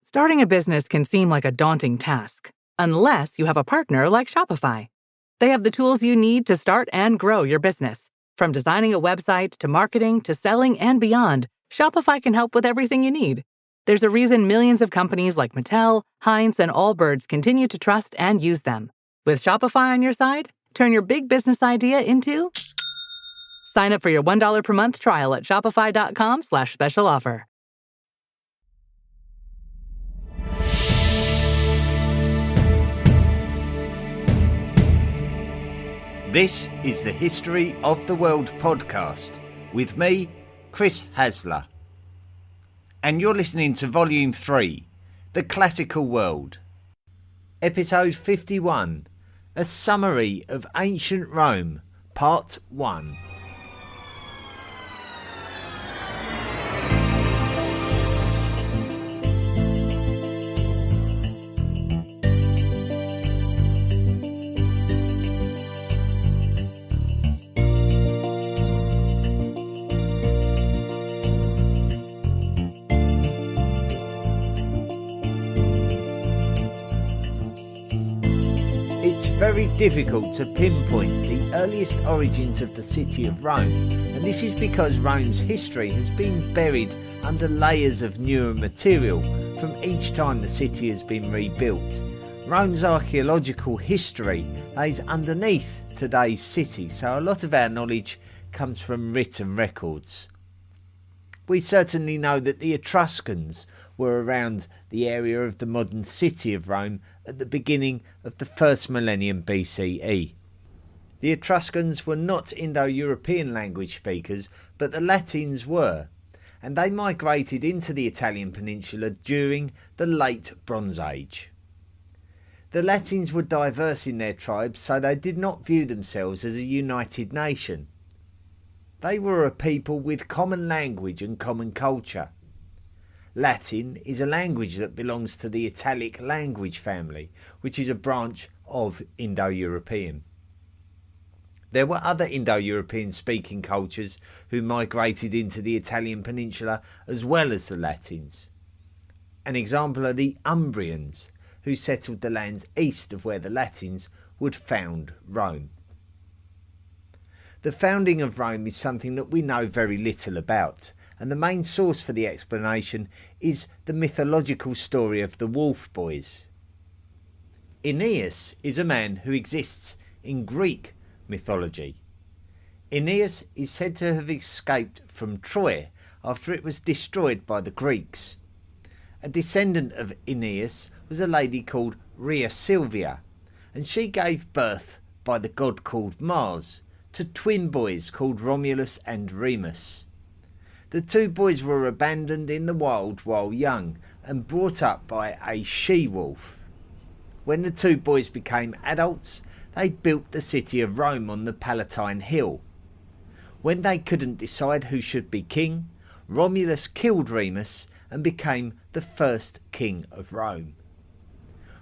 Starting a business can seem like a daunting task, unless you have a partner like Shopify. They have the tools you need to start and grow your business. From designing a website to marketing to selling and beyond, Shopify can help with everything you need. There's a reason millions of companies like Mattel, Heinz, and Allbirds continue to trust and use them. With Shopify on your side, turn your big business idea into... Sign up for your $1 per month trial at shopify.com/special offer. This is the History of the World podcast with me, Chris Hasler. And you're listening to Volume 3, The Classical World. Episode 51, A Summary of Ancient Rome, Part 1. It's very difficult to pinpoint the earliest origins of the city of Rome, and this is because Rome's history has been buried under layers of newer material from each time the city has been rebuilt. Rome's archaeological history lays underneath today's city, so a lot of our knowledge comes from written records. We certainly know that the Etruscans were around the area of the modern city of Rome at the beginning of the first millennium BCE. The Etruscans were not Indo-European language speakers, but the Latins were, and they migrated into the Italian peninsula during the late Bronze Age. The Latins were diverse in their tribes, so they did not view themselves as a united nation. They were a people with common language and common culture. Latin is a language that belongs to the Italic language family, which is a branch of Indo-European. There were other Indo-European speaking cultures who migrated into the Italian peninsula as well as the Latins. An example are the Umbrians, who settled the lands east of where the Latins would found Rome. The founding of Rome is something that we know very little about, and the main source for the explanation is the mythological story of the Wolf Boys. Aeneas is a man who exists in Greek mythology. Aeneas is said to have escaped from Troy after it was destroyed by the Greeks. A descendant of Aeneas was a lady called Rhea Silvia, and she gave birth by the god called Mars to twin boys called Romulus and Remus. The two boys were abandoned in the wild while young and brought up by a she-wolf. When the two boys became adults, they built the city of Rome on the Palatine Hill. When they couldn't decide who should be king, Romulus killed Remus and became the first king of Rome.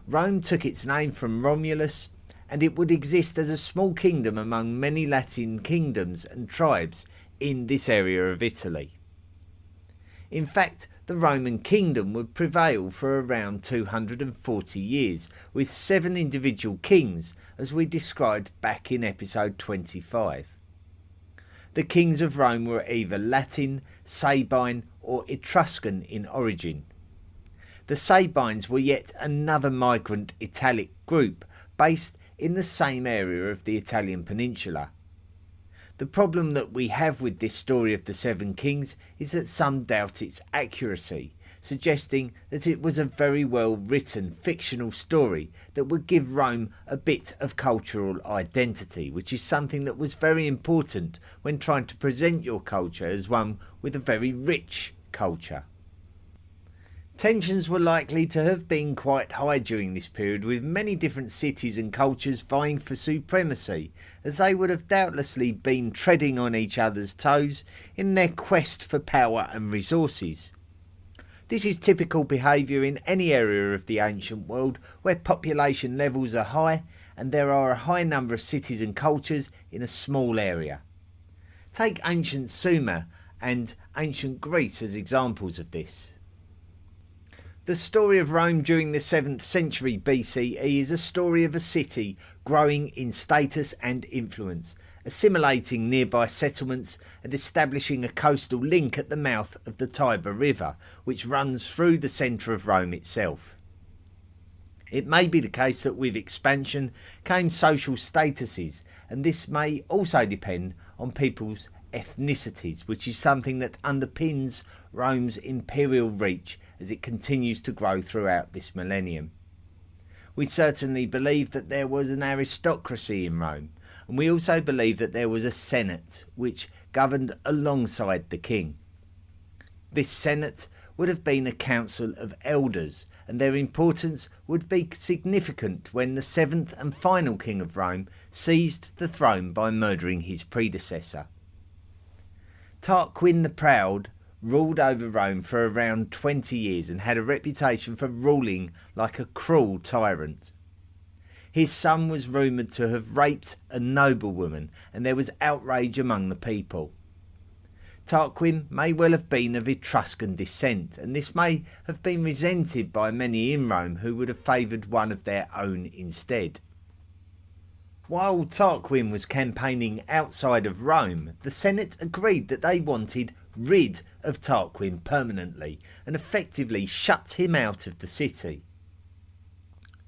Rome took its name from Romulus, and it would exist as a small kingdom among many Latin kingdoms and tribes in this area of Italy. In fact, the Roman kingdom would prevail for around 240 years, with 7 individual kings, as we described back in episode 25. The kings of Rome were either Latin, Sabine or Etruscan in origin. The Sabines were yet another migrant Italic group based in the same area of the Italian peninsula. The problem that we have with this story of the 7 kings is that some doubt its accuracy, suggesting that it was a very well written fictional story that would give Rome a bit of cultural identity, which is something that was very important when trying to present your culture as one with a very rich culture. Tensions were likely to have been quite high during this period, with many different cities and cultures vying for supremacy, as they would have doubtlessly been treading on each other's toes in their quest for power and resources. This is typical behaviour in any area of the ancient world where population levels are high and there are a high number of cities and cultures in a small area. Take ancient Sumer and ancient Greece as examples of this. The story of Rome during the 7th century BCE is a story of a city growing in status and influence, assimilating nearby settlements and establishing a coastal link at the mouth of the Tiber River, which runs through the centre of Rome itself. It may be the case that with expansion came social statuses, and this may also depend on people's ethnicities, which is something that underpins Rome's imperial reach as it continues to grow throughout this millennium. We certainly believe that there was an aristocracy in Rome, and we also believe that there was a senate which governed alongside the king. This senate would have been a council of elders, and their importance would be significant when the 7th and final king of Rome seized the throne by murdering his predecessor. Tarquin the Proud ruled over Rome for around 20 years and had a reputation for ruling like a cruel tyrant. His son was rumoured to have raped a noblewoman, and there was outrage among the people. Tarquin may well have been of Etruscan descent, and this may have been resented by many in Rome who would have favoured one of their own instead. While Tarquin was campaigning outside of Rome, the Senate agreed that they wanted rid of Tarquin permanently and effectively shut him out of the city.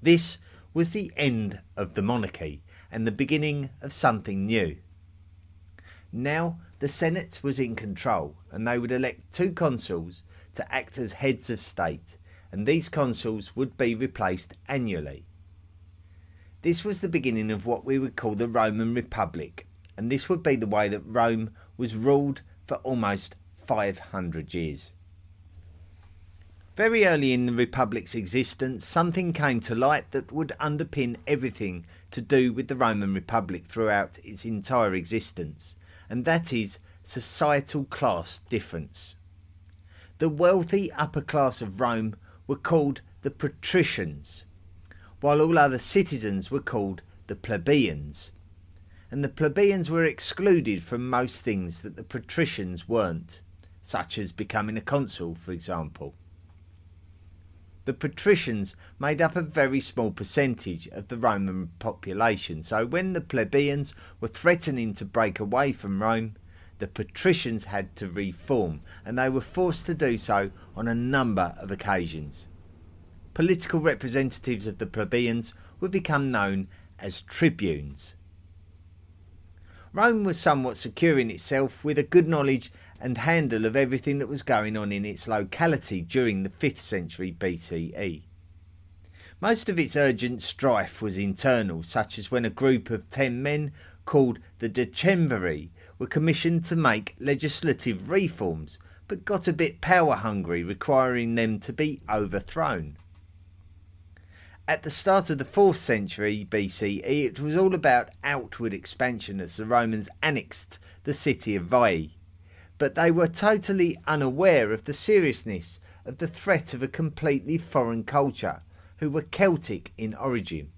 This was the end of the monarchy and the beginning of something new. Now the Senate was in control, and they would elect 2 consuls to act as heads of state, and these consuls would be replaced annually. This was the beginning of what we would call the Roman Republic, and this would be the way that Rome was ruled for almost 500 years. Very early in the Republic's existence, something came to light that would underpin everything to do with the Roman Republic throughout its entire existence, and that is societal class difference. The wealthy upper class of Rome were called the patricians, while all other citizens were called the plebeians, and the plebeians were excluded from most things that the patricians weren't, such as becoming a consul, for example. The patricians made up a very small percentage of the Roman population, so when the plebeians were threatening to break away from Rome, the patricians had to reform, and they were forced to do so on a number of occasions. Political representatives of the plebeians would become known as tribunes. Rome was somewhat secure in itself, with a good knowledge and handle of everything that was going on in its locality during the 5th century BCE. Most of its urgent strife was internal, such as when a group of 10 men called the Decemviri were commissioned to make legislative reforms, but got a bit power hungry, requiring them to be overthrown. At the start of the 4th century BCE, it was all about outward expansion as the Romans annexed the city of Veii, but they were totally unaware of the seriousness of the threat of a completely foreign culture, who were Celtic in origin.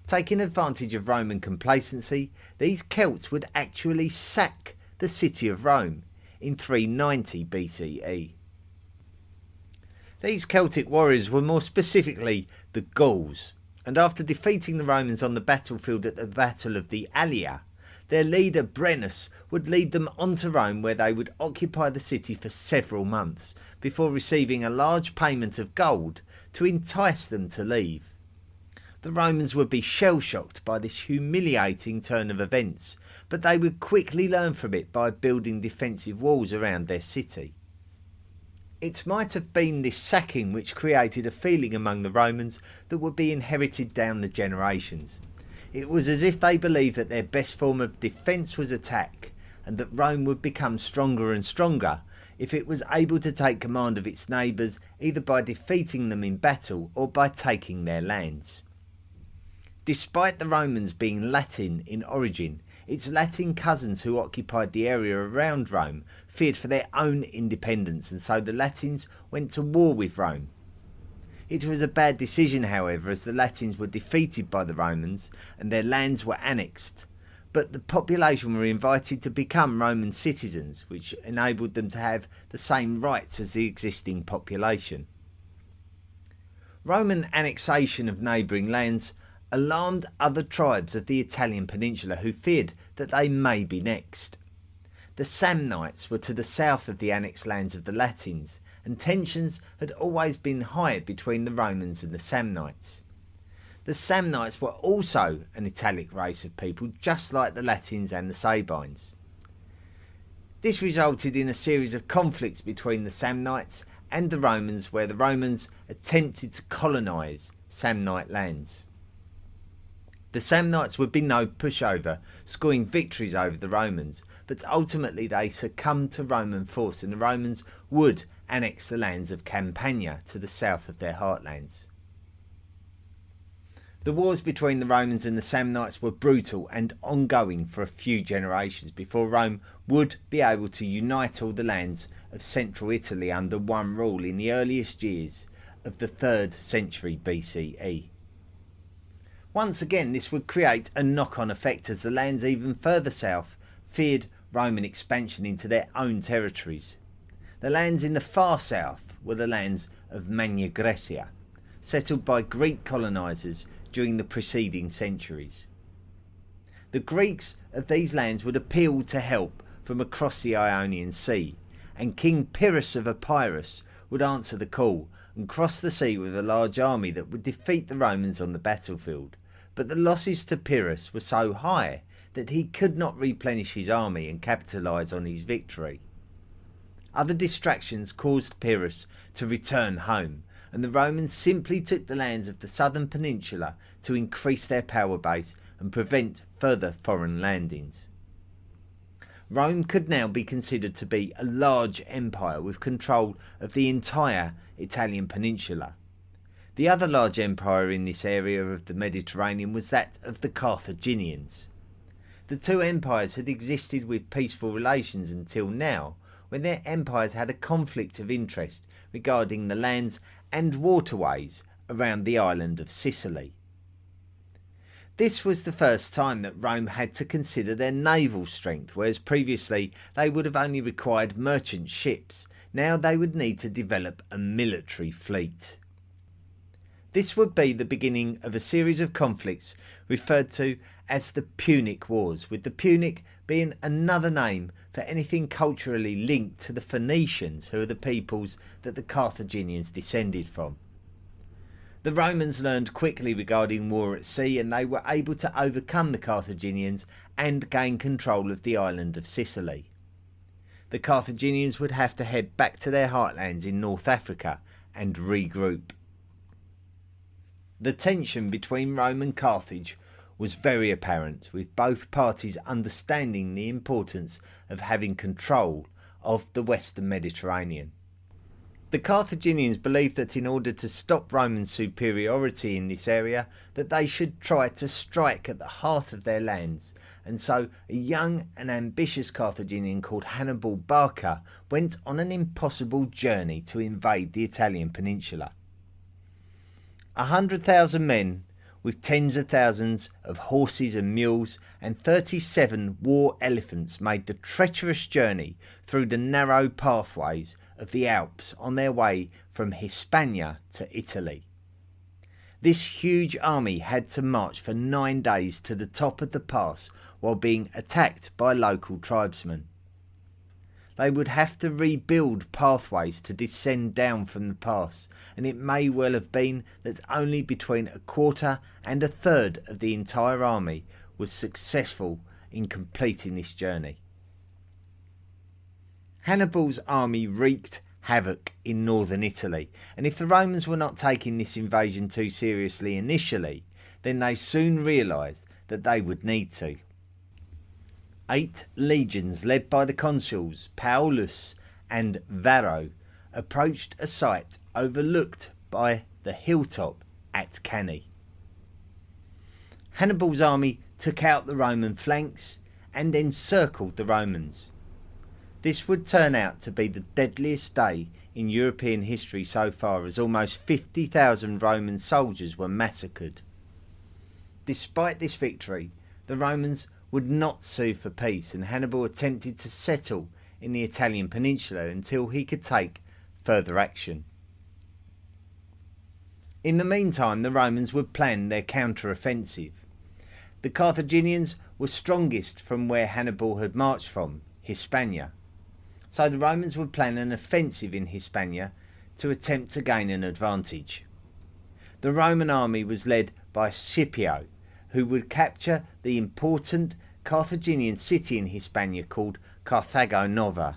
Taking advantage of Roman complacency, these Celts would actually sack the city of Rome in 390 BCE. These Celtic warriors were more specifically the Gauls, and after defeating the Romans on the battlefield at the Battle of the Allia, their leader Brennus would lead them onto Rome, where they would occupy the city for several months before receiving a large payment of gold to entice them to leave. The Romans would be shell-shocked by this humiliating turn of events, but they would quickly learn from it by building defensive walls around their city. It might have been this sacking which created a feeling among the Romans that would be inherited down the generations. It was as if they believed that their best form of defence was attack, and that Rome would become stronger and stronger if it was able to take command of its neighbours, either by defeating them in battle or by taking their lands. Despite the Romans being Latin in origin, its Latin cousins who occupied the area around Rome feared for their own independence, and so the Latins went to war with Rome. It was a bad decision, however, as the Latins were defeated by the Romans and their lands were annexed, but the population were invited to become Roman citizens, which enabled them to have the same rights as the existing population. Roman annexation of neighbouring lands alarmed other tribes of the Italian peninsula who feared that they may be next. The Samnites were to the south of the annexed lands of the Latins, and tensions had always been high between the Romans and the Samnites. The Samnites were also an Italic race of people just like the Latins and the Sabines. This resulted in a series of conflicts between the Samnites and the Romans, where the Romans attempted to colonise Samnite lands. The Samnites would be no pushover, scoring victories over the Romans, but ultimately they succumbed to Roman force and the Romans would annex the lands of Campania to the south of their heartlands. The wars between the Romans and the Samnites were brutal and ongoing for a few generations before Rome would be able to unite all the lands of central Italy under one rule in the earliest years of the 3rd century BCE. Once again, this would create a knock-on effect as the lands even further south feared Roman expansion into their own territories. The lands in the far south were the lands of Magna Graecia, settled by Greek colonisers during the preceding centuries. The Greeks of these lands would appeal to help from across the Ionian Sea, and King Pyrrhus of Epirus would answer the call and cross the sea with a large army that would defeat the Romans on the battlefield. But the losses to Pyrrhus were so high that he could not replenish his army and capitalise on his victory. Other distractions caused Pyrrhus to return home, and the Romans simply took the lands of the southern peninsula to increase their power base and prevent further foreign landings. Rome could now be considered to be a large empire with control of the entire Italian peninsula. The other large empire in this area of the Mediterranean was that of the Carthaginians. The two empires had existed with peaceful relations until now, when their empires had a conflict of interest regarding the lands and waterways around the island of Sicily. This was the first time that Rome had to consider their naval strength, whereas previously they would have only required merchant ships. Now they would need to develop a military fleet. This would be the beginning of a series of conflicts referred to as the Punic Wars, with the Punic being another name for anything culturally linked to the Phoenicians, who are the peoples that the Carthaginians descended from. The Romans learned quickly regarding war at sea, and they were able to overcome the Carthaginians and gain control of the island of Sicily. The Carthaginians would have to head back to their heartlands in North Africa and regroup. The tension between Rome and Carthage was very apparent, with both parties understanding the importance of having control of the Western Mediterranean. The Carthaginians believed that in order to stop Roman superiority in this area, that they should try to strike at the heart of their lands, and so a young and ambitious Carthaginian called Hannibal Barca went on an impossible journey to invade the Italian peninsula. 100,000 men, with tens of thousands of horses and mules and 37 war elephants, made the treacherous journey through the narrow pathways of the Alps on their way from Hispania to Italy. This huge army had to march for 9 days to the top of the pass while being attacked by local tribesmen. They would have to rebuild pathways to descend down from the pass, and it may well have been that only between a quarter and a third of the entire army was successful in completing this journey. Hannibal's army wreaked havoc in northern Italy, and if the Romans were not taking this invasion too seriously initially, then they soon realised that they would need to. 8 legions led by the consuls Paulus and Varro approached a site overlooked by the hilltop at Cannae. Hannibal's army took out the Roman flanks and encircled the Romans. This would turn out to be the deadliest day in European history so far, as almost 50,000 Roman soldiers were massacred. Despite this victory, the Romans would not sue for peace, and Hannibal attempted to settle in the Italian peninsula until he could take further action. In the meantime, the Romans would plan their counter-offensive. The Carthaginians were strongest from where Hannibal had marched from, Hispania. So the Romans would plan an offensive in Hispania to attempt to gain an advantage. The Roman army was led by Scipio, who would capture the important Carthaginian city in Hispania called Carthago Nova.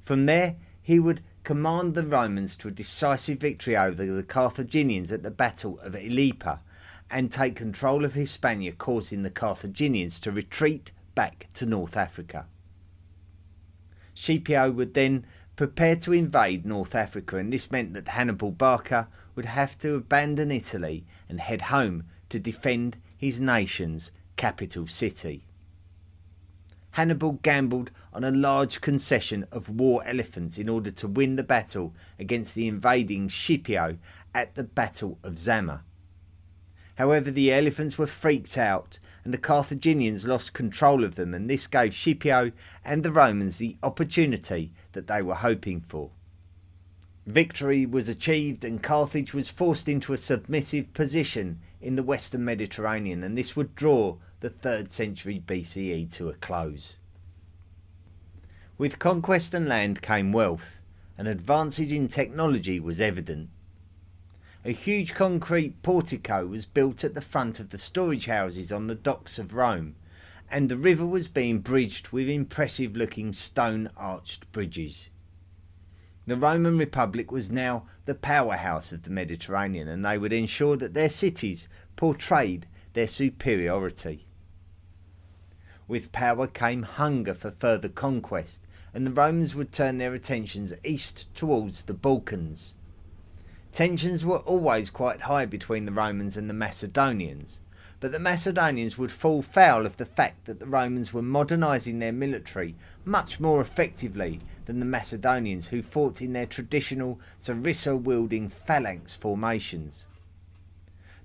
From there, he would command the Romans to a decisive victory over the Carthaginians at the Battle of Ilipa and take control of Hispania, causing the Carthaginians to retreat back to North Africa. Scipio would then prepare to invade North Africa, and this meant that Hannibal Barca would have to abandon Italy and head home to defend his nation's capital city. Hannibal gambled on a large concession of war elephants in order to win the battle against the invading Scipio at the Battle of Zama. However, the elephants were freaked out and the Carthaginians lost control of them, and this gave Scipio and the Romans the opportunity that they were hoping for. Victory was achieved and Carthage was forced into a submissive position in the western Mediterranean, and this would draw the 3rd century BCE to a close. With conquest and land came wealth, and advances in technology was evident. A huge concrete portico was built at the front of the storage houses on the docks of Rome, and the river was being bridged with impressive looking stone arched bridges. The Roman Republic was now the powerhouse of the Mediterranean, and they would ensure that their cities portrayed their superiority. With power came hunger for further conquest, and the Romans would turn their attentions east towards the Balkans. Tensions were always quite high between the Romans and the Macedonians, but the Macedonians would fall foul of the fact that the Romans were modernising their military much more effectively than the Macedonians, who fought in their traditional sarissa-wielding phalanx formations.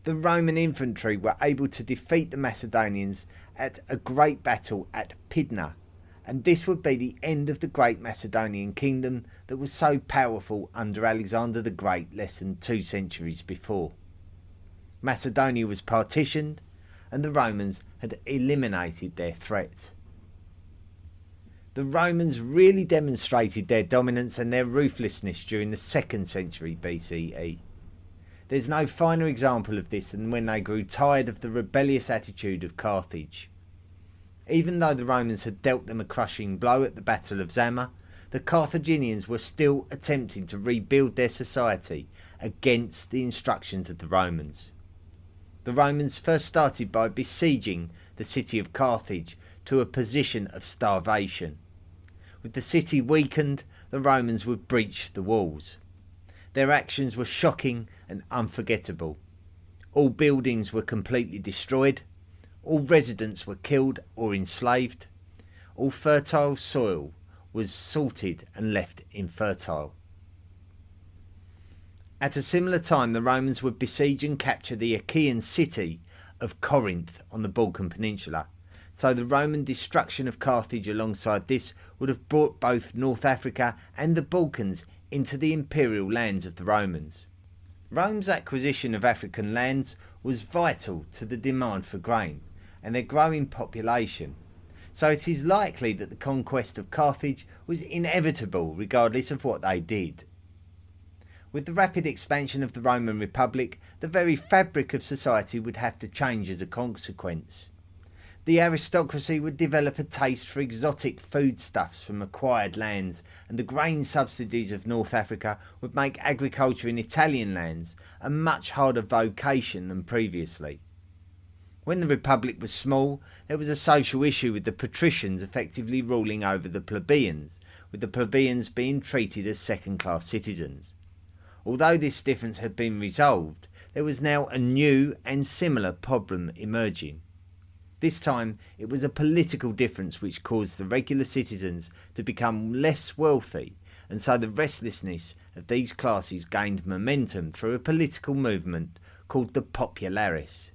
The Roman infantry were able to defeat the Macedonians at a great battle at Pydna, and this would be the end of the great Macedonian kingdom that was so powerful under Alexander the Great less than 2 centuries before. Macedonia was partitioned, and the Romans had eliminated their threat. The Romans really demonstrated their dominance and their ruthlessness during the 2nd century BCE. There's no finer example of this than when they grew tired of the rebellious attitude of Carthage. Even though the Romans had dealt them a crushing blow at the Battle of Zama, the Carthaginians were still attempting to rebuild their society against the instructions of the Romans. The Romans first started by besieging the city of Carthage to a position of starvation. With the city weakened, the Romans would breach the walls. Their actions were shocking and unforgettable. All buildings were completely destroyed. All residents were killed or enslaved. All fertile soil was salted and left infertile. At a similar time, the Romans would besiege and capture the Achaean city of Corinth on the Balkan Peninsula. So the Roman destruction of Carthage alongside this would have brought both North Africa and the Balkans into the imperial lands of the Romans. Rome's acquisition of African lands was vital to the demand for grain and their growing population. So it is likely that the conquest of Carthage was inevitable regardless of what they did. With the rapid expansion of the Roman Republic, the very fabric of society would have to change as a consequence. The aristocracy would develop a taste for exotic foodstuffs from acquired lands, and the grain subsidies of North Africa would make agriculture in Italian lands a much harder vocation than previously. When the Republic was small, there was a social issue with the patricians effectively ruling over the plebeians, with the plebeians being treated as second-class citizens. Although this difference had been resolved, there was now a new and similar problem emerging. This time, it was a political difference which caused the regular citizens to become less wealthy, and so the restlessness of these classes gained momentum through a political movement called the Popularis.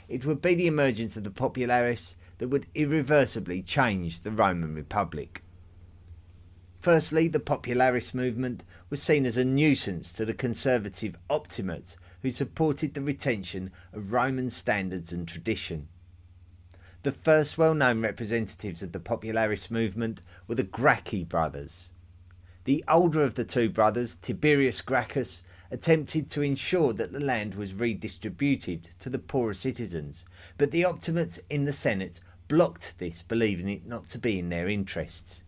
It would be the emergence of the Popularis that would irreversibly change the Roman Republic. Firstly, the Popularis movement was seen as a nuisance to the conservative Optimates who supported the retention of Roman standards and tradition. The first well-known representatives of the Popularis movement were the Gracchi brothers. The older of the two brothers, Tiberius Gracchus, attempted to ensure that the land was redistributed to the poorer citizens, but the Optimates in the Senate blocked this, believing it not to be in their interests.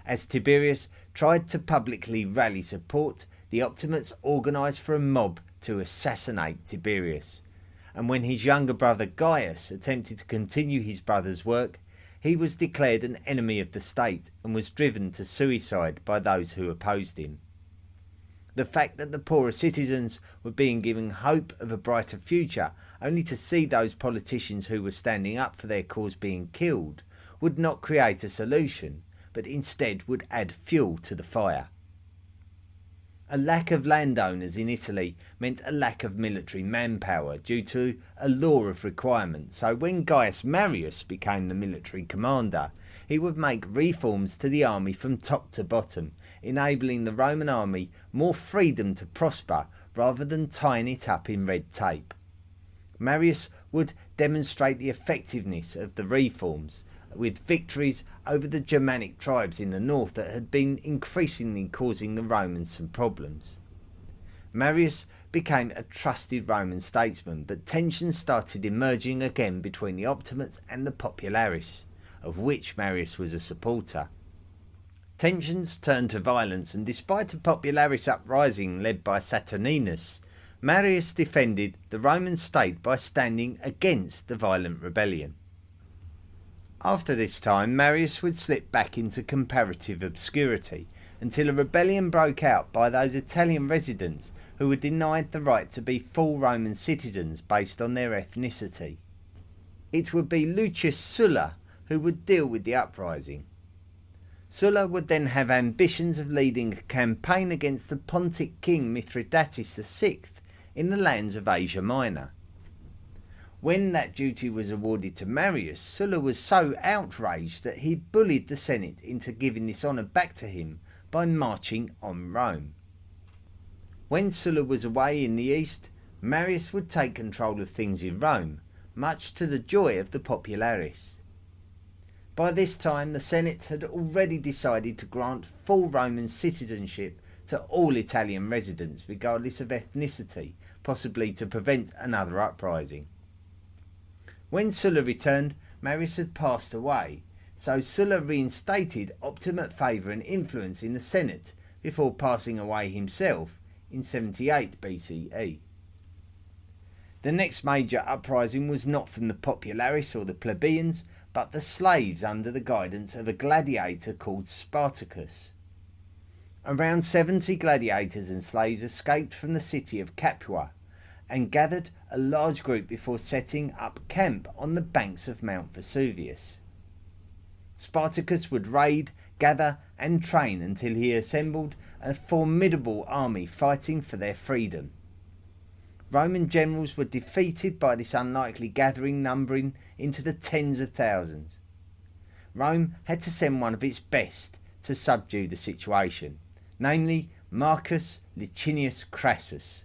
As Tiberius tried to publicly rally support, the Optimates organised for a mob to assassinate Tiberius, and when his younger brother Gaius attempted to continue his brother's work, he was declared an enemy of the state and was driven to suicide by those who opposed him. The fact that the poorer citizens were being given hope of a brighter future, only to see those politicians who were standing up for their cause being killed, would not create a solution, but instead would add fuel to the fire. A lack of landowners in Italy meant a lack of military manpower due to a law of requirement, so when Gaius Marius became the military commander, he would make reforms to the army from top to bottom, enabling the Roman army more freedom to prosper rather than tying it up in red tape. Marius would demonstrate the effectiveness of the reforms, with victories over the Germanic tribes in the north that had been increasingly causing the Romans some problems. Marius became a trusted Roman statesman, but tensions started emerging again between the Optimates and the Popularis, of which Marius was a supporter. Tensions turned to violence, and despite a Popularis uprising led by Saturninus, Marius defended the Roman state by standing against the violent rebellion. After this time, Marius would slip back into comparative obscurity until a rebellion broke out by those Italian residents who were denied the right to be full Roman citizens based on their ethnicity. It would be Lucius Sulla who would deal with the uprising. Sulla would then have ambitions of leading a campaign against the Pontic king Mithridates VI in the lands of Asia Minor. When that duty was awarded to Marius, Sulla was so outraged that he bullied the Senate into giving this honour back to him by marching on Rome. When Sulla was away in the east, Marius would take control of things in Rome, much to the joy of the Popularis. By this time, the Senate had already decided to grant full Roman citizenship to all Italian residents, regardless of ethnicity, possibly to prevent another uprising. When Sulla returned, Marius had passed away, so Sulla reinstated Optimate favour and influence in the Senate before passing away himself in 78 BCE. The next major uprising was not from the Popularis or the plebeians, but the slaves under the guidance of a gladiator called Spartacus. Around 70 gladiators and slaves escaped from the city of Capua and gathered a large group before setting up camp on the banks of Mount Vesuvius. Spartacus would raid, gather and train until he assembled a formidable army fighting for their freedom. Roman generals were defeated by this unlikely gathering, numbering into the tens of thousands. Rome had to send one of its best to subdue the situation, namely Marcus Licinius Crassus.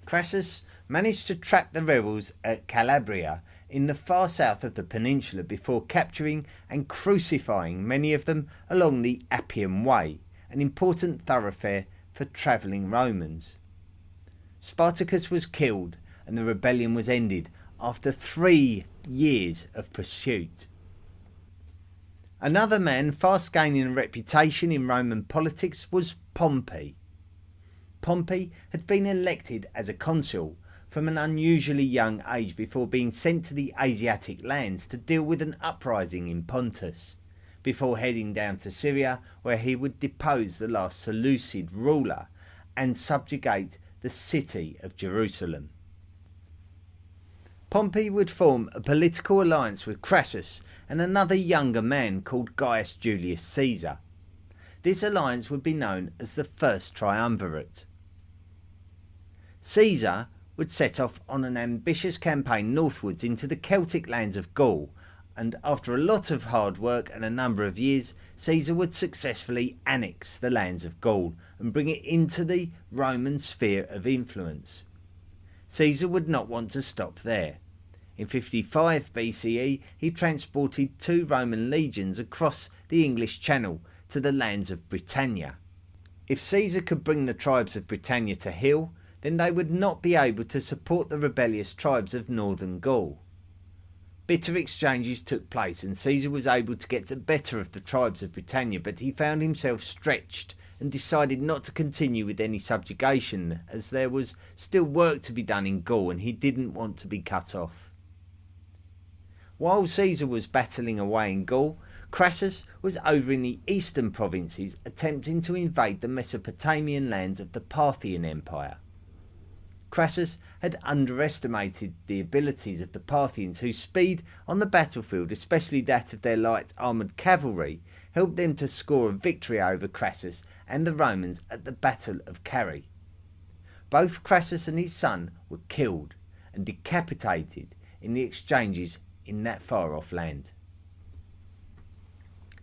Crassus managed to trap the rebels at Calabria in the far south of the peninsula before capturing and crucifying many of them along the Appian Way, an important thoroughfare for travelling Romans. Spartacus was killed and the rebellion was ended after 3 years of pursuit. Another man fast gaining a reputation in Roman politics was Pompey. Pompey had been elected as a consul from an unusually young age before being sent to the Asiatic lands to deal with an uprising in Pontus, before heading down to Syria where he would depose the last Seleucid ruler and subjugate the city of Jerusalem. Pompey would form a political alliance with Crassus and another younger man called Gaius Julius Caesar. This alliance would be known as the First Triumvirate. Caesar would set off on an ambitious campaign northwards into the Celtic lands of Gaul, and after a lot of hard work and a number of years, Caesar would successfully annex the lands of Gaul and bring it into the Roman sphere of influence. Caesar would not want to stop there. In 55 BCE, he transported 2 Roman legions across the English Channel to the lands of Britannia. If Caesar could bring the tribes of Britannia to heel, then they would not be able to support the rebellious tribes of northern Gaul. Bitter exchanges took place and Caesar was able to get the better of the tribes of Britannia, but he found himself stretched and decided not to continue with any subjugation, as there was still work to be done in Gaul and he didn't want to be cut off. While Caesar was battling away in Gaul, Crassus was over in the eastern provinces attempting to invade the Mesopotamian lands of the Parthian Empire. Crassus had underestimated the abilities of the Parthians, whose speed on the battlefield, especially that of their light armoured cavalry, helped them to score a victory over Crassus and the Romans at the Battle of Carrhae. Both Crassus and his son were killed and decapitated in the exchanges in that far-off land.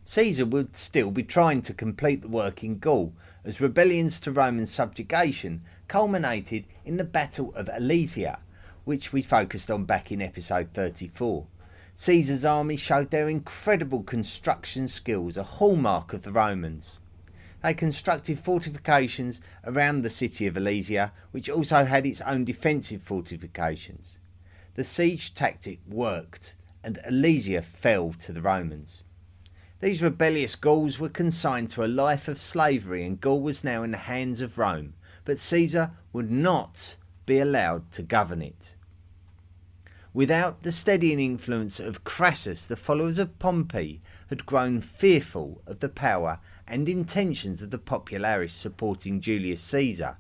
Caesar would still be trying to complete the work in Gaul, as rebellions to Roman subjugation culminated in the Battle of Alesia, which we focused on back in episode 34. Caesar's army showed their incredible construction skills, a hallmark of the Romans. They constructed fortifications around the city of Alesia, which also had its own defensive fortifications. The siege tactic worked, and Alesia fell to the Romans. These rebellious Gauls were consigned to a life of slavery, and Gaul was now in the hands of Rome, but Caesar would not be allowed to govern it. Without the steadying influence of Crassus, the followers of Pompey had grown fearful of the power and intentions of the popularis supporting Julius Caesar,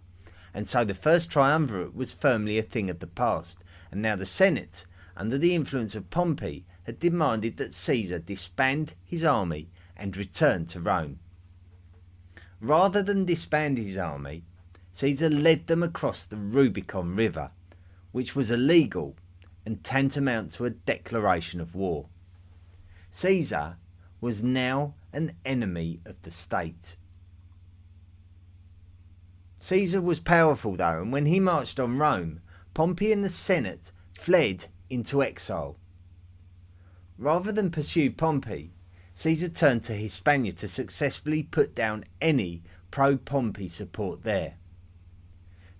and so the first triumvirate was firmly a thing of the past, and now the Senate, under the influence of Pompey, had demanded that Caesar disband his army and return to Rome. Rather than disband his army, Caesar led them across the Rubicon River, which was illegal and tantamount to a declaration of war. Caesar was now an enemy of the state. Caesar was powerful though, and when he marched on Rome, Pompey and the Senate fled into exile. Rather than pursue Pompey, Caesar turned to Hispania to successfully put down any pro-Pompey support there.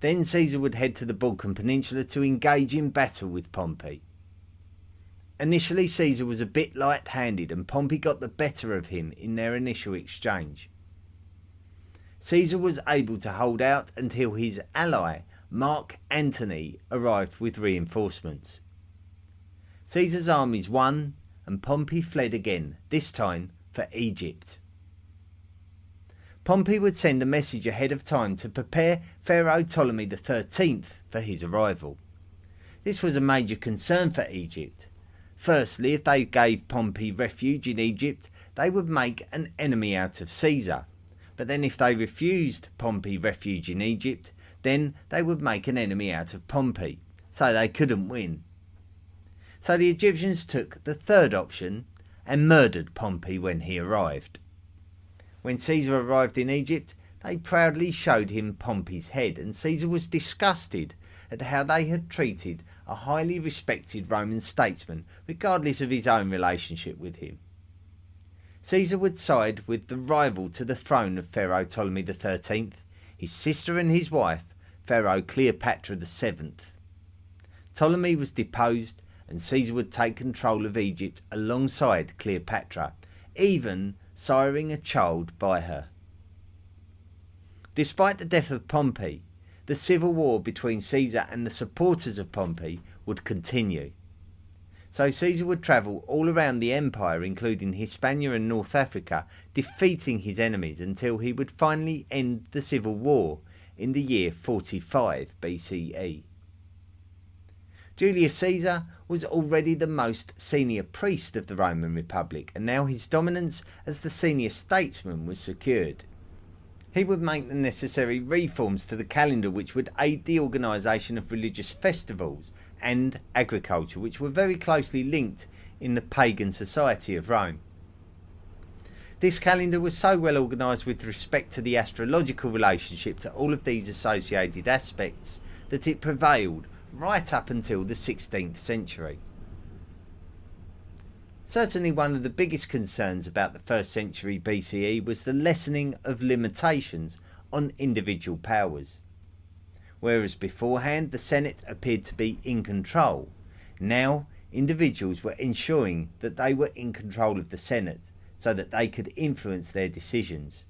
Then Caesar would head to the Balkan Peninsula to engage in battle with Pompey. Initially, Caesar was a bit light-handed and Pompey got the better of him in their initial exchange. Caesar was able to hold out until his ally, Mark Antony, arrived with reinforcements. Caesar's armies won and Pompey fled again, this time for Egypt. Pompey would send a message ahead of time to prepare Pharaoh Ptolemy XIII for his arrival. This was a major concern for Egypt. Firstly, if they gave Pompey refuge in Egypt, they would make an enemy out of Caesar. But then if they refused Pompey refuge in Egypt, then they would make an enemy out of Pompey, so they couldn't win. So the Egyptians took the third option and murdered Pompey when he arrived. When Caesar arrived in Egypt, they proudly showed him Pompey's head, and Caesar was disgusted at how they had treated a highly respected Roman statesman, regardless of his own relationship with him. Caesar would side with the rival to the throne of Pharaoh Ptolemy XIII, his sister and his wife, Pharaoh Cleopatra VII. Ptolemy was deposed, and Caesar would take control of Egypt alongside Cleopatra, even siring a child by her. Despite the death of Pompey, the civil war between Caesar and the supporters of Pompey would continue. So Caesar would travel all around the empire, including Hispania and North Africa, defeating his enemies until he would finally end the civil war in the year 45 BCE. Julius Caesar was already the most senior priest of the Roman Republic, and now his dominance as the senior statesman was secured. He would make the necessary reforms to the calendar which would aid the organisation of religious festivals and agriculture, which were very closely linked in the pagan society of Rome. This calendar was so well organised with respect to the astrological relationship to all of these associated aspects that it prevailed right up until the 16th century. Certainly one of the biggest concerns about the 1st century BCE was the lessening of limitations on individual powers. Whereas beforehand the Senate appeared to be in control, now individuals were ensuring that they were in control of the Senate so that they could influence their decisions.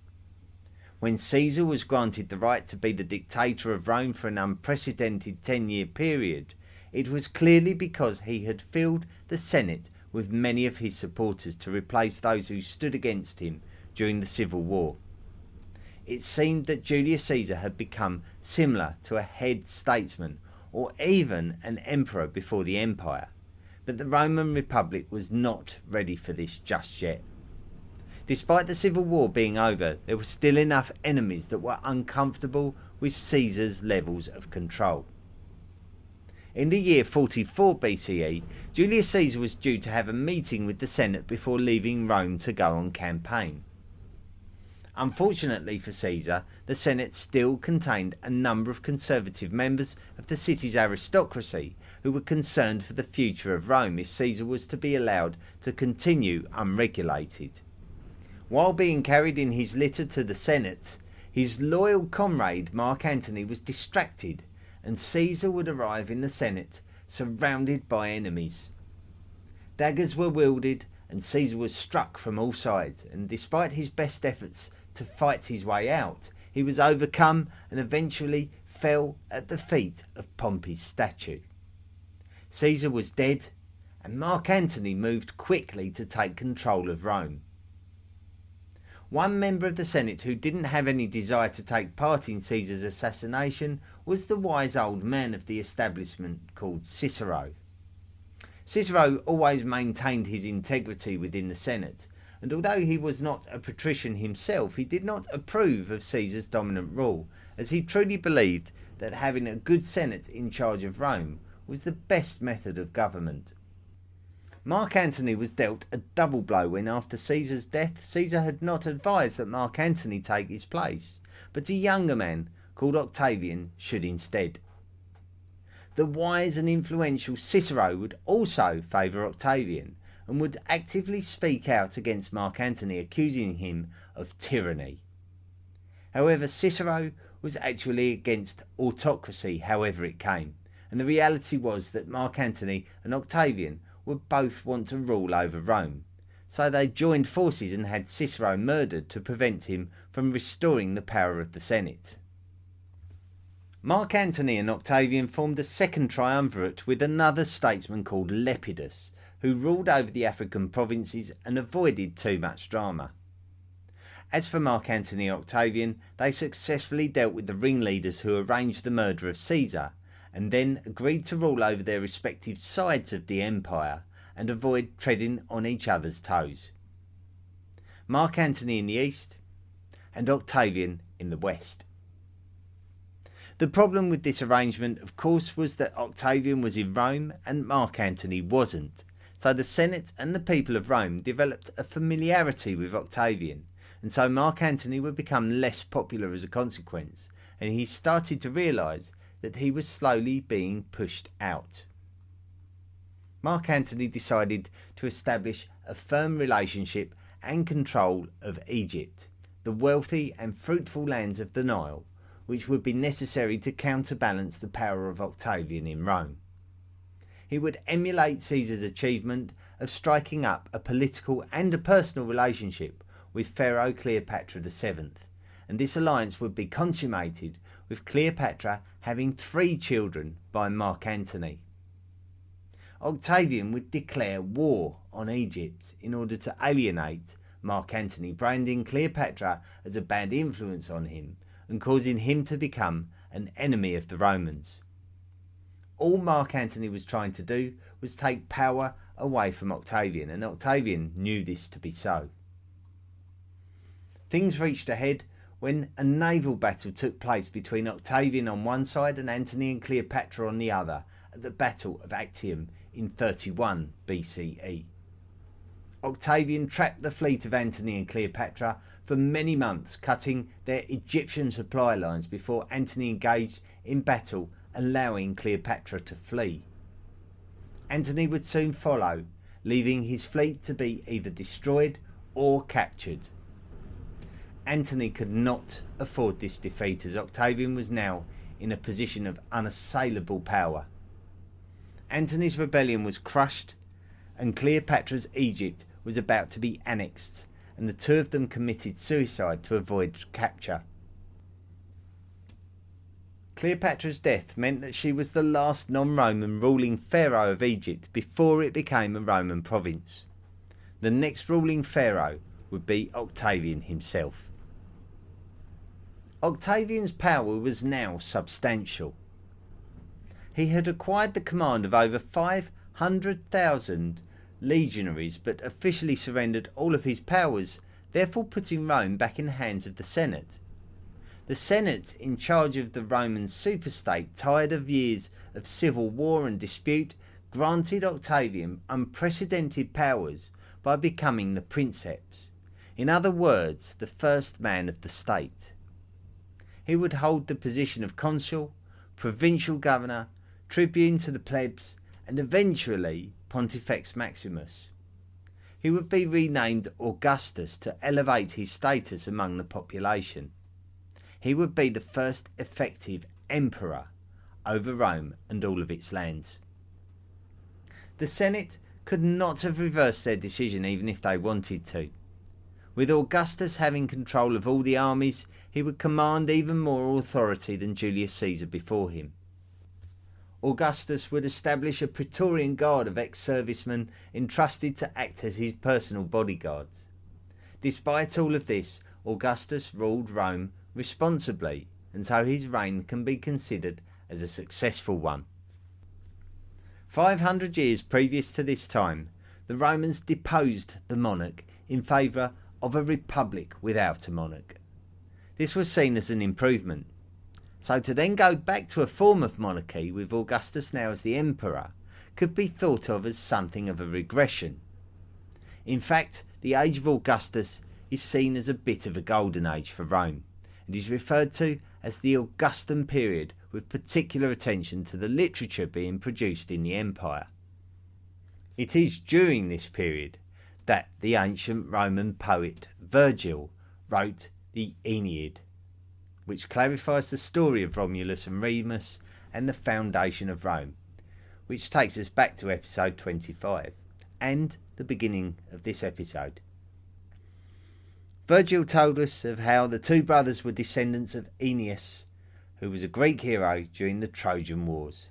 When Caesar was granted the right to be the dictator of Rome for an unprecedented 10-year period, it was clearly because he had filled the Senate with many of his supporters to replace those who stood against him during the Civil War. It seemed that Julius Caesar had become similar to a head statesman or even an emperor before the empire, but the Roman Republic was not ready for this just yet. Despite the Civil War being over, there were still enough enemies that were uncomfortable with Caesar's levels of control. In the year 44 BCE, Julius Caesar was due to have a meeting with the Senate before leaving Rome to go on campaign. Unfortunately for Caesar, the Senate still contained a number of conservative members of the city's aristocracy who were concerned for the future of Rome if Caesar was to be allowed to continue unregulated. While being carried in his litter to the Senate, his loyal comrade Mark Antony was distracted, and Caesar would arrive in the Senate surrounded by enemies. Daggers were wielded and Caesar was struck from all sides, and despite his best efforts to fight his way out, he was overcome and eventually fell at the feet of Pompey's statue. Caesar was dead, and Mark Antony moved quickly to take control of Rome. One member of the Senate who didn't have any desire to take part in Caesar's assassination was the wise old man of the establishment called Cicero. Cicero always maintained his integrity within the Senate, and although he was not a patrician himself, he did not approve of Caesar's dominant rule, as he truly believed that having a good Senate in charge of Rome was the best method of government. Mark Antony was dealt a double blow when, after Caesar's death, Caesar had not advised that Mark Antony take his place, but a younger man called Octavian should instead. The wise and influential Cicero would also favour Octavian and would actively speak out against Mark Antony, accusing him of tyranny. However, Cicero was actually against autocracy however it came, and the reality was that Mark Antony and Octavian would both want to rule over Rome, so they joined forces and had Cicero murdered to prevent him from restoring the power of the Senate. Mark Antony and Octavian formed a second triumvirate with another statesman called Lepidus, who ruled over the African provinces and avoided too much drama. As for Mark Antony and Octavian, they successfully dealt with the ringleaders who arranged the murder of Caesar, and then agreed to rule over their respective sides of the empire and avoid treading on each other's toes. Mark Antony in the east and Octavian in the west. The problem with this arrangement, of course, was that Octavian was in Rome and Mark Antony wasn't, so the Senate and the people of Rome developed a familiarity with Octavian, and so Mark Antony would become less popular as a consequence, and he started to realise that he was slowly being pushed out. Mark Antony decided to establish a firm relationship and control of Egypt, the wealthy and fruitful lands of the Nile, which would be necessary to counterbalance the power of Octavian in Rome. He would emulate Caesar's achievement of striking up a political and a personal relationship with Pharaoh Cleopatra VII, and this alliance would be consummated with Cleopatra having 3 children by Mark Antony. Octavian would declare war on Egypt in order to alienate Mark Antony, branding Cleopatra as a bad influence on him and causing him to become an enemy of the Romans. All Mark Antony was trying to do was take power away from Octavian, and Octavian knew this to be so. Things reached a head when a naval battle took place between Octavian on one side and Antony and Cleopatra on the other at the Battle of Actium in 31 BCE. Octavian trapped the fleet of Antony and Cleopatra for many months, cutting their Egyptian supply lines before Antony engaged in battle, allowing Cleopatra to flee. Antony would soon follow, leaving his fleet to be either destroyed or captured. Antony could not afford this defeat, as Octavian was now in a position of unassailable power. Antony's rebellion was crushed, and Cleopatra's Egypt was about to be annexed, and the two of them committed suicide to avoid capture. Cleopatra's death meant that she was the last non-Roman ruling pharaoh of Egypt before it became a Roman province. The next ruling pharaoh would be Octavian himself. Octavian's power was now substantial. He had acquired the command of over 500,000 legionaries, but officially surrendered all of his powers, therefore putting Rome back in the hands of the Senate. The Senate, in charge of the Roman superstate, tired of years of civil war and dispute, granted Octavian unprecedented powers by becoming the princeps, in other words, the first man of the state. He would hold the position of consul, provincial governor, tribune to the plebs, and eventually Pontifex Maximus. He would be renamed Augustus to elevate his status among the population. He would be the first effective emperor over Rome and all of its lands. The Senate could not have reversed their decision even if they wanted to. With Augustus having control of all the armies, he would command even more authority than Julius Caesar before him. Augustus would establish a Praetorian Guard of ex-servicemen entrusted to act as his personal bodyguards. Despite all of this, Augustus ruled Rome responsibly, and so his reign can be considered as a successful one. 500 years previous to this time, the Romans deposed the monarch in favour of a republic without a monarch. This was seen as an improvement. So to then go back to a form of monarchy with Augustus now as the emperor could be thought of as something of a regression. In fact, the age of Augustus is seen as a bit of a golden age for Rome, and is referred to as the Augustan period, with particular attention to the literature being produced in the empire. It is during this period that the ancient Roman poet Virgil wrote the Aeneid, which clarifies the story of Romulus and Remus and the foundation of Rome, which takes us back to episode 25 and the beginning of this episode. Virgil told us of how the two brothers were descendants of Aeneas, who was a Greek hero during the Trojan Wars.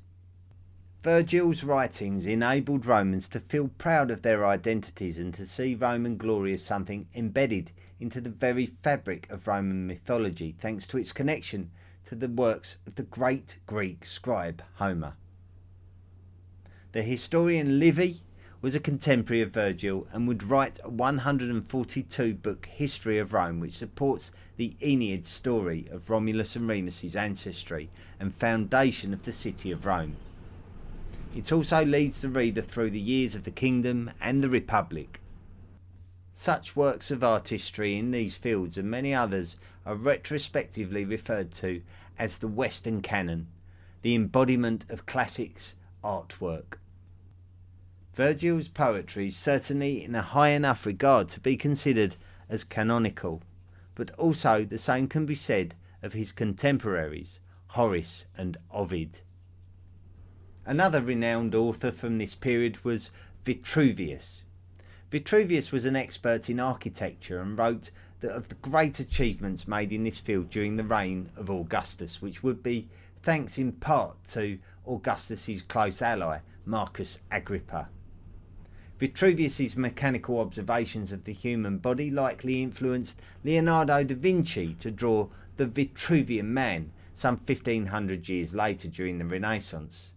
Virgil's writings enabled Romans to feel proud of their identities and to see Roman glory as something embedded into the very fabric of Roman mythology, thanks to its connection to the works of the great Greek scribe Homer. The historian Livy was a contemporary of Virgil and would write a 142-book history of Rome, which supports the Aeneid story of Romulus and Remus's ancestry and foundation of the city of Rome. It also leads the reader through the years of the kingdom and the republic. Such works of artistry in these fields and many others are retrospectively referred to as the Western canon, the embodiment of classics artwork. Virgil's poetry is certainly in a high enough regard to be considered as canonical, but also the same can be said of his contemporaries, Horace and Ovid. Another renowned author from this period was Vitruvius. Vitruvius was an expert in architecture and wrote that of the great achievements made in this field during the reign of Augustus, which would be thanks in part to Augustus's close ally, Marcus Agrippa. Vitruvius's mechanical observations of the human body likely influenced Leonardo da Vinci to draw the Vitruvian Man some 1500 years later during the Renaissance.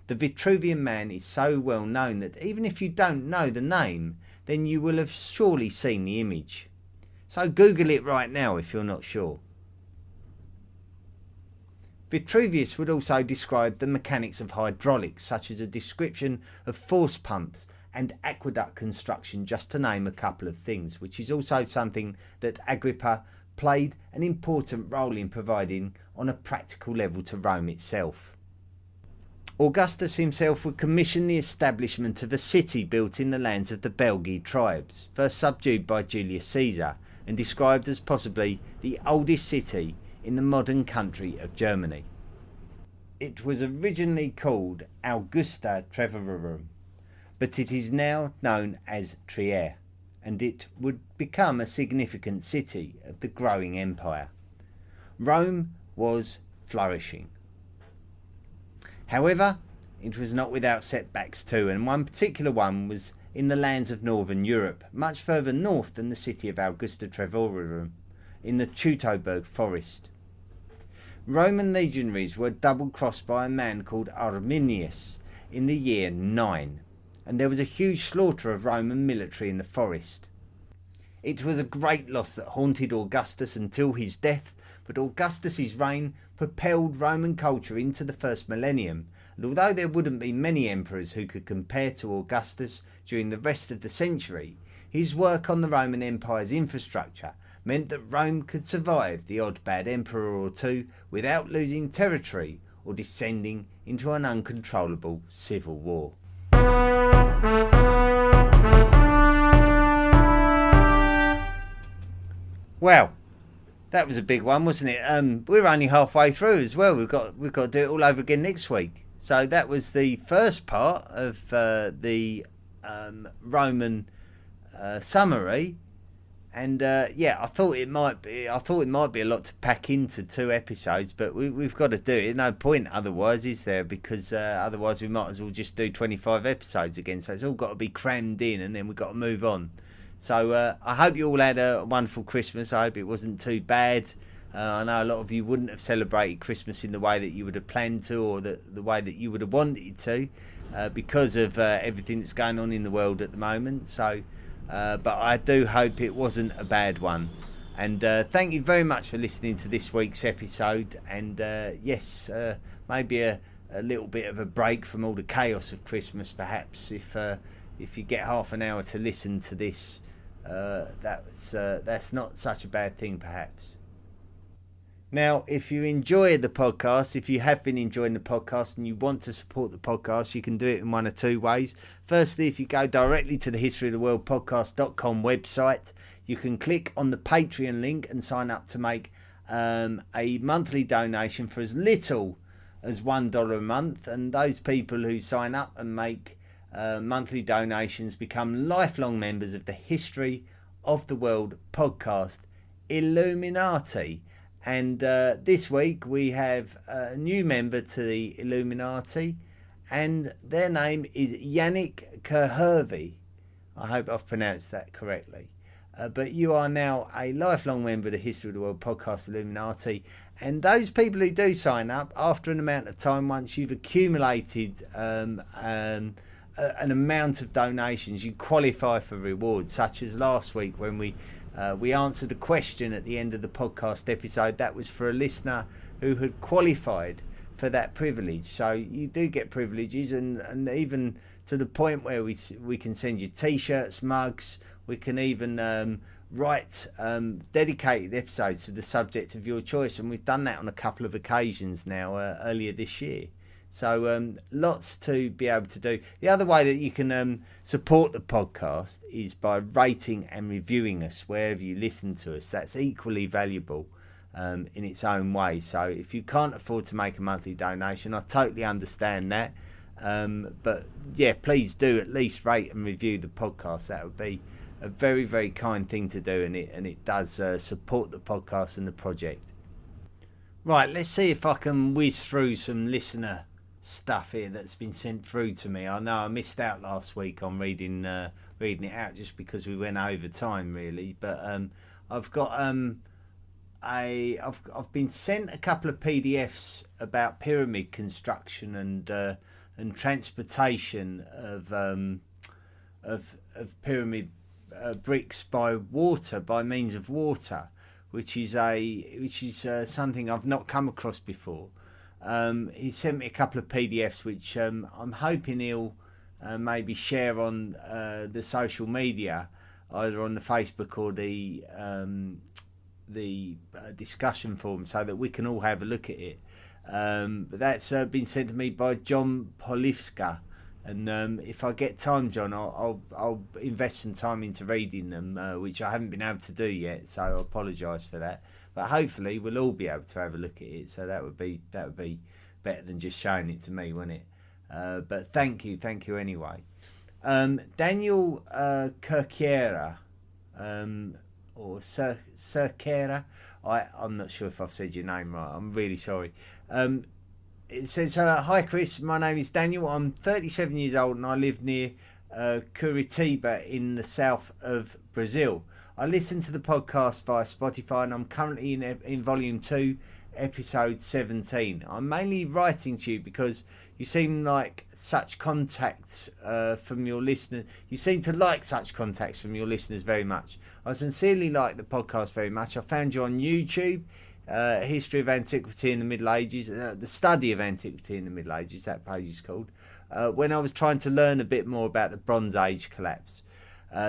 The Vitruvian Man is so well known that even if you don't know the name, then you will have surely seen the image. So Google it right now if you're not sure. Vitruvius would also describe the mechanics of hydraulics, such as a description of force pumps and aqueduct construction, just to name a couple of things, which is also something that Agrippa played an important role in providing on a practical level to Rome itself. Augustus himself would commission the establishment of a city built in the lands of the Belgae tribes, first subdued by Julius Caesar and described as possibly the oldest city in the modern country of Germany. It was originally called Augusta Treverorum, but it is now known as Trier, and it would become a significant city of the growing empire. Rome was flourishing. However, it was not without setbacks too, and one particular one was in the lands of northern Europe, much further north than the city of Augusta Treverorum, in the Teutoburg forest. Roman legionaries were double-crossed by a man called Arminius in the year 9, and there was a huge slaughter of Roman military in the forest. It was a great loss that haunted Augustus until his death, but Augustus's reign propelled Roman culture into the first millennium, and although there wouldn't be many emperors who could compare to Augustus during the rest of the century, his work on the Roman Empire's infrastructure meant that Rome could survive the odd bad emperor or two without losing territory or descending into an uncontrollable civil war. Well, that was a big one, wasn't it? We're only halfway through as well. We've got to do it all over again next week. So that was the first part of the Roman summary, and I thought it might be a lot to pack into 2 episodes, but we've got to do it. No point otherwise, is there? Because otherwise we might as well just do 25 episodes again. So it's all got to be crammed in, and then we've got to move on. So I hope you all had a wonderful Christmas. I hope it wasn't too bad. I know a lot of you wouldn't have celebrated Christmas in the way that you would have planned to, or the way that you would have wanted to, because of everything that's going on in the world at the moment. So, but I do hope it wasn't a bad one. And thank you very much for listening to this week's episode. And yes, maybe a little bit of a break from all the chaos of Christmas, perhaps, if you get half an hour to listen to this. That's not such a bad thing, perhaps. Now, if you enjoy the podcast, if you have been enjoying the podcast and you want to support the podcast, you can do it in one of 2 ways. Firstly, if you go directly to the historyoftheworldpodcast.com website, you can click on the Patreon link and sign up to make a monthly donation for as little as $1 a month. And those people who sign up and make monthly donations become lifelong members of the History of the World podcast Illuminati. And this week we have a new member to the Illuminati, and their name is Yannick Kerhervey. I hope I've pronounced that correctly. But you are now a lifelong member of the History of the World podcast Illuminati. And those people who do sign up, after an amount of time, once you've accumulated an amount of donations, you qualify for rewards, such as last week when we answered a question at the end of the podcast episode. That was for a listener who had qualified for that privilege. So you do get privileges, and even to the point where we can send you t-shirts, mugs. We can even write dedicated episodes to the subject of your choice, and we've done that on a couple of occasions now earlier this year. So lots to be able to do. The other way that you can support the podcast is by rating and reviewing us wherever you listen to us. That's equally valuable in its own way. So if you can't afford to make a monthly donation, I totally understand that. But yeah, please do at least rate and review the podcast. That would be a very, very kind thing to do, and it does support the podcast and the project. Right, let's see if I can whiz through some listener stuff here that's been sent through to me. I know I missed out last week on reading it out just because we went over time, really. But I've got I've been sent a couple of PDFs about pyramid construction and transportation of pyramid bricks by means of water, which is something I've not come across before. He sent me a couple of PDFs which I'm hoping he'll maybe share on the social media, either on the Facebook or the discussion forum, so that we can all have a look at it. But that's been sent to me by John Polivska, and if I get time, John, I'll invest some time into reading them, which I haven't been able to do yet, so I apologise for that. But hopefully we'll all be able to have a look at it, so that would be better than just showing it to me, wouldn't it? But thank you anyway. Daniel Kirkiera, or Cirquera, I'm not sure if I've said your name right, I'm really sorry. It says, hi Chris, my name is Daniel, I'm 37 years old and I live near Curitiba in the south of Brazil. I listen to the podcast via Spotify and I'm currently in volume 2, episode 17. I'm mainly writing to you because you seem like such contacts from your listeners. You seem to like such contacts from your listeners very much. I sincerely like the podcast very much. I found you on YouTube, History of Antiquity in the Middle Ages, the Study of Antiquity in the Middle Ages, that page is called, when I was trying to learn a bit more about the Bronze Age collapse.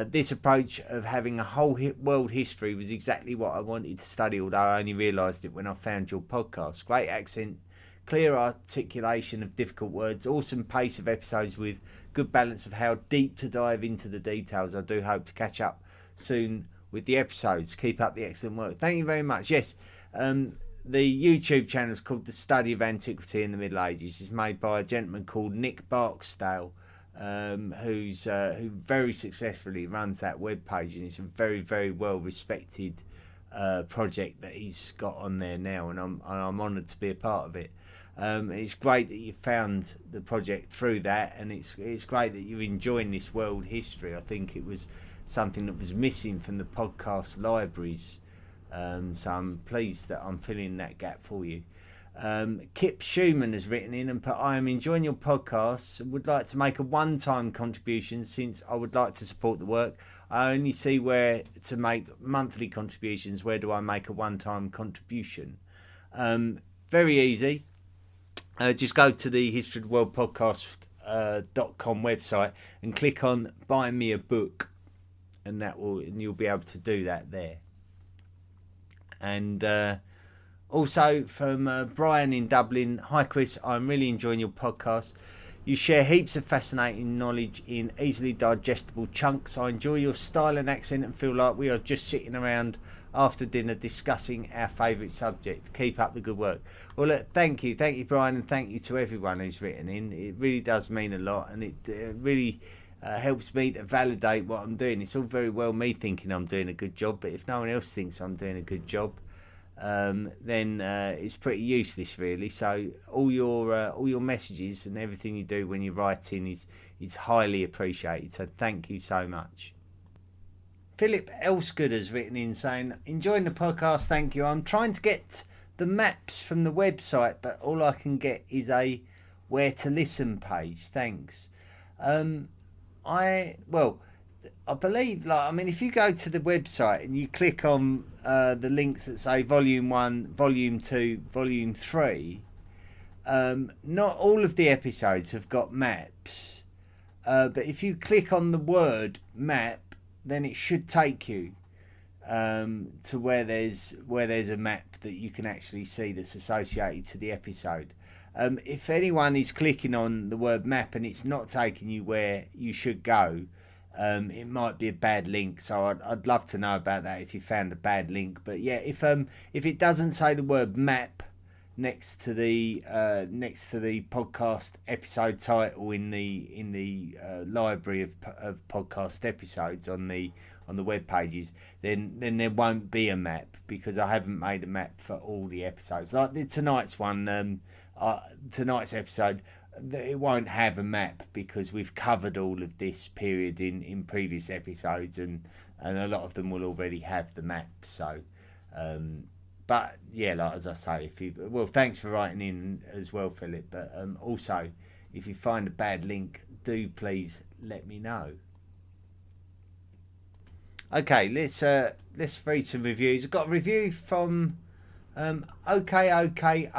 This approach of having a whole world history was exactly what I wanted to study, although I only realised it when I found your podcast. Great accent, clear articulation of difficult words, awesome pace of episodes with good balance of how deep to dive into the details. I do hope to catch up soon with the episodes. Keep up the excellent work. Thank you very much. Yes, the YouTube channel is called The Study of Antiquity in the Middle Ages. It's made by a gentleman called Nick Barksdale, who very successfully runs that web page, and it's a very, very well respected project that he's got on there now, and I'm honoured to be a part of it. It's great that you found the project through that, and it's great that you're enjoying this world history. I think it was something that was missing from the podcast libraries, so I'm pleased that I'm filling that gap for you. Kip Schumann has written in and put, I am enjoying your podcasts and would like to make a one-time contribution since I would like to support the work. I only see where to make monthly contributions. Where do I make a one-time contribution? Very easy. Just go to the History of the World podcast.com website and click on Buy Me a Book, and you'll be able to do that there. And also from Brian in Dublin, hi Chris, I'm really enjoying your podcast. You share heaps of fascinating knowledge in easily digestible chunks. I enjoy your style and accent and feel like we are just sitting around after dinner discussing our favourite subject. Keep up the good work. Well, look, thank you Brian, and thank you to everyone who's written in. It really does mean a lot, and it really helps me to validate what I'm doing. It's all very well me thinking I'm doing a good job, but if no one else thinks I'm doing a good job, then it's pretty useless really. So all your messages and everything you do when you write in is highly appreciated, so thank you so much. Philip Elsgood has written in saying, enjoying the podcast, thank you. I'm trying to get the maps from the website, but all I can get is a where to listen page. Thanks. I believe, if you go to the website and you click on the links that say Volume 1, Volume 2, Volume 3, not all of the episodes have got maps. But if you click on the word map, then it should take you to where there's a map that you can actually see that's associated to the episode. If anyone is clicking on the word map and it's not taking you where you should go, it might be a bad link. So I'd love to know about that if you found a bad link. But yeah, if it doesn't say the word map next to the podcast episode title in the library of podcast episodes on the web pages, then there won't be a map, because I haven't made a map for all the episodes. Like tonight's episode, it won't have a map because we've covered all of this period in previous episodes, and a lot of them will already have the map. So but yeah, like as I say, thanks for writing in as well, Philip. But also, if you find a bad link, do please let me know. Okay, let's read some reviews. I've got a review from OKK.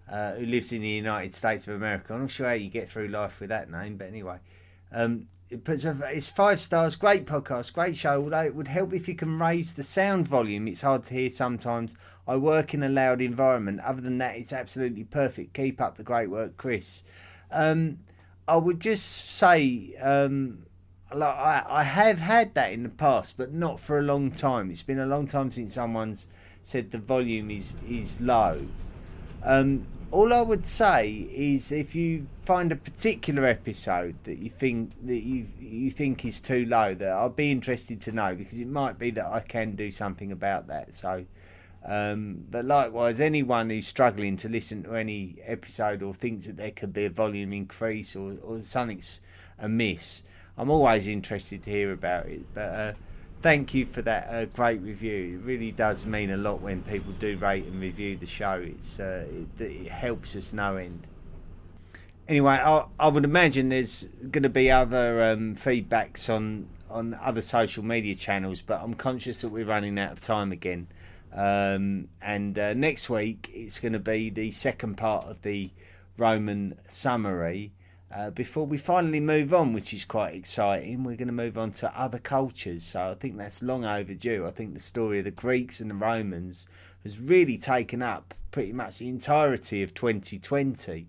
who lives in the United States of America. I'm not sure how you get through life with that name, but anyway. It's 5 stars, great podcast, great show, although it would help if you can raise the sound volume. It's hard to hear sometimes. I work in a loud environment. Other than that, it's absolutely perfect. Keep up the great work, Chris. I would just say, I have had that in the past, but not for a long time. It's been a long time since someone's said the volume is low. All I would say is if you find a particular episode that you think is too low, that I'd be interested to know, because it might be that I can do something about that. So, but likewise, anyone who's struggling to listen to any episode or thinks that there could be a volume increase or something's amiss, I'm always interested to hear about it. But thank you for that great review. It really does mean a lot when people do rate and review the show. It helps us no end. Anyway, I would imagine there's going to be other feedbacks on other social media channels, but I'm conscious that we're running out of time again. And next week it's going to be the second part of the Roman summary. Before we finally move on, which is quite exciting, we're going to move on to other cultures. So I think that's long overdue. I think the story of the Greeks and the Romans has really taken up pretty much the entirety of 2020,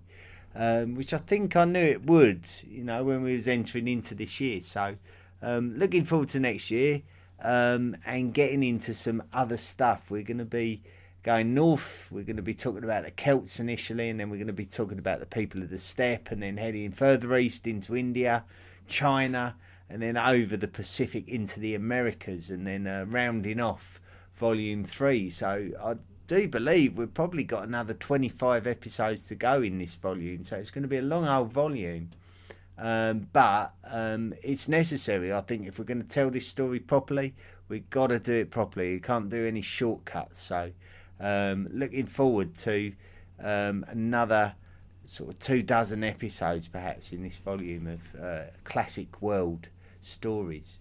which I think I knew it would, when we was entering into this year. So looking forward to next year and getting into some other stuff. We're going to be going north. We're going to be talking about the Celts initially, and then we're going to be talking about the people of the steppe, and then heading further east into India, China, and then over the Pacific into the Americas, and then rounding off volume 3. So I do believe we've probably got another 25 episodes to go in this volume, so it's going to be a long old volume. But it's necessary. I think if we're going to tell this story properly, we've got to do it properly. You can't do any shortcuts. So looking forward to another sort of 24 episodes perhaps in this volume of classic world stories.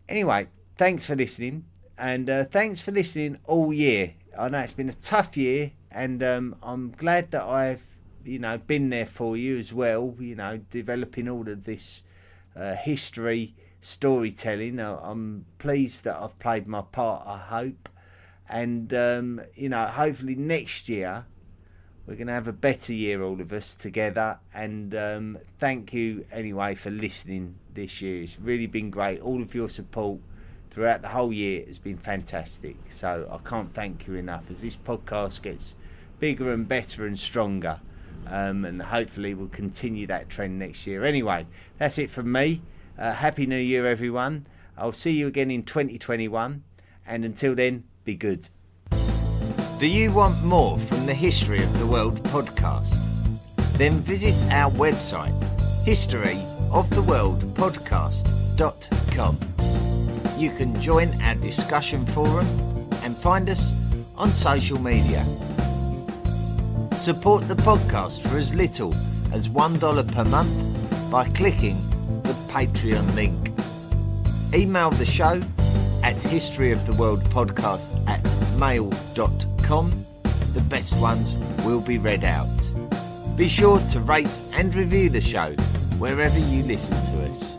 Anyway, thanks for listening, and thanks for listening all year. I know it's been a tough year, and I'm glad that I've been there for you as well, developing all of this history storytelling. I'm pleased that I've played my part, I hope. And, hopefully next year we're going to have a better year, all of us together. And thank you anyway for listening this year. It's really been great. All of your support throughout the whole year has been fantastic. So I can't thank you enough as this podcast gets bigger and better and stronger. And hopefully we'll continue that trend next year. Anyway, that's it from me. Happy New Year, everyone. I'll see you again in 2021. And until then, be good. Do you want more from the History of the World podcast? Then visit our website, historyoftheworldpodcast.com. You can join our discussion forum and find us on social media. Support the podcast for as little as $1 per month by clicking the Patreon link. Email the show at historyoftheworldpodcast@mail.com. The best ones will be read out. Be sure to rate and review the show wherever you listen to us.